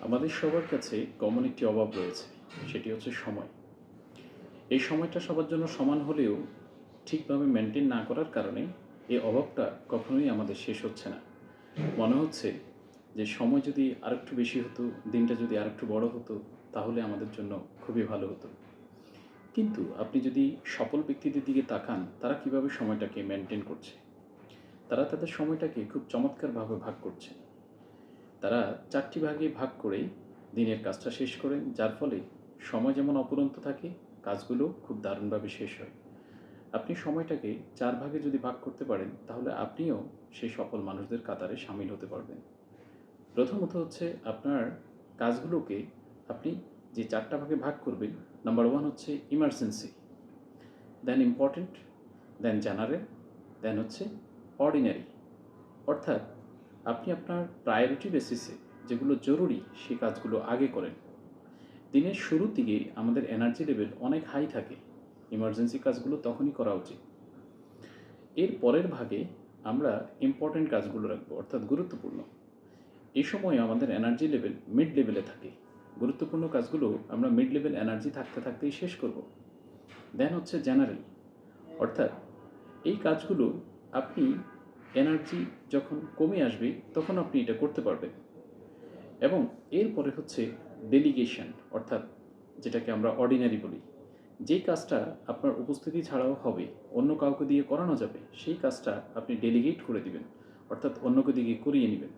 আমাদের সবার কাছে কমন একটি অভাব রয়েছে, সেটি হচ্ছে সময়। এই সময়টা সবার জন্য সমান হলেও ঠিকভাবে মেনটেন না করার কারণে এই অভাবটা কখনোই আমাদের শেষ হচ্ছে না। মনে হচ্ছে যে সময় যদি আরেকটু বেশি হতো, দিনটা যদি আরেকটু বড় হতো, তাহলে আমাদের জন্য খুবই ভালো হতো। কিন্তু আপনি যদি সফল ব্যক্তিদের দিকে তাকান, তারা কিভাবে সময়টাকে মেনটেন করছে। তারা তাদের সময়টাকে খুব চমৎকারভাবে ভাগ করছে। তারা ৪টি ভাগে ভাগ করে দিনের কাজটা শেষ করেন, যার ফলে সময় যেমন অফুরন্ত থাকে, কাজগুলো খুব দারুণভাবে শেষ হয়। আপনি সময়টাকে ৪ ভাগে যদি ভাগ করতে পারেন, তাহলে আপনিও সেই সফল মানুষদের কাতারে শামিল হতে পারবেন। প্রথমত হচ্ছে আপনার কাজগুলোকে আপনি যে ৪টা ভাগে ভাগ করবেন, নাম্বার 1 হচ্ছে ইমার্জেন্সি, দেন ইম্পর্ট্যান্ট, দেন জেনারেল, দেন হচ্ছে অর্ডিনারি। অর্থাৎ আপনি আপনার প্রায়োরিটি বেসিসে যেগুলো জরুরি সেই কাজগুলো আগে করেন। দিনের শুরুর দিকে আমাদের এনার্জি লেভেল অনেক হাই থাকে, ইমার্জেন্সি কাজগুলো তখনই করা উচিত। এর পরের ভাগে আমরা ইম্পর্ট্যান্ট কাজগুলো রাখবো, অর্থাৎ গুরুত্বপূর্ণ। এই সময় আমাদের এনার্জি লেভেল মিড লেভেলে থাকে, গুরুত্বপূর্ণ কাজগুলো আমরা মিড লেভেল এনার্জি থাকতে থাকতেই শেষ করব। দেন হচ্ছে জেনারেল, অর্থাৎ এই কাজগুলো আপনি এনার্জি যখন কমে আসবে তখন আপনি এটা করতে পারবেন। এবং এরপরে হচ্ছে ডেলিগেশন, অর্থাৎ যেটাকে আমরা অর্ডিনারি বলি। যেই কাজটা আপনার উপস্থিতি ছাড়াও হবে, অন্য কাউকে দিয়ে করানো যাবে, সেই কাজটা আপনি ডেলিগেট করে দিবেন, অর্থাৎ অন্যকে দিয়ে করিয়ে নেবেন।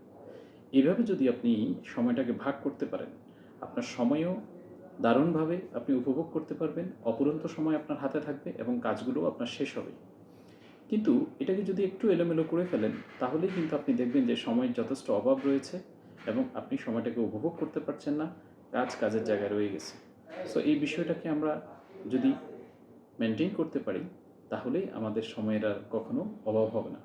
এভাবে যদি আপনি সময়টাকে ভাগ করতে পারেন, আপনার সময়ও দারুণভাবে আপনি উপভোগ করতে পারবেন, অফুরন্ত সময় আপনার হাতে থাকবে এবং কাজগুলোও আপনার শেষ হবে। কিন্তু এটাকে যদি একটু এলোমেলো করে ফেলেন, তাহলেই কিন্তু আপনি দেখবেন যে সময়ের যথেষ্ট অভাব রয়েছে এবং আপনি সময়টাকে উপভোগ করতে পারছেন না, কাজের জায়গায় রয়ে গেছে। সো এই বিষয়টাকে আমরা যদি মেনটেন করতে পারি, তাহলেই আমাদের সময়ের আর কখনো অভাব হবে না।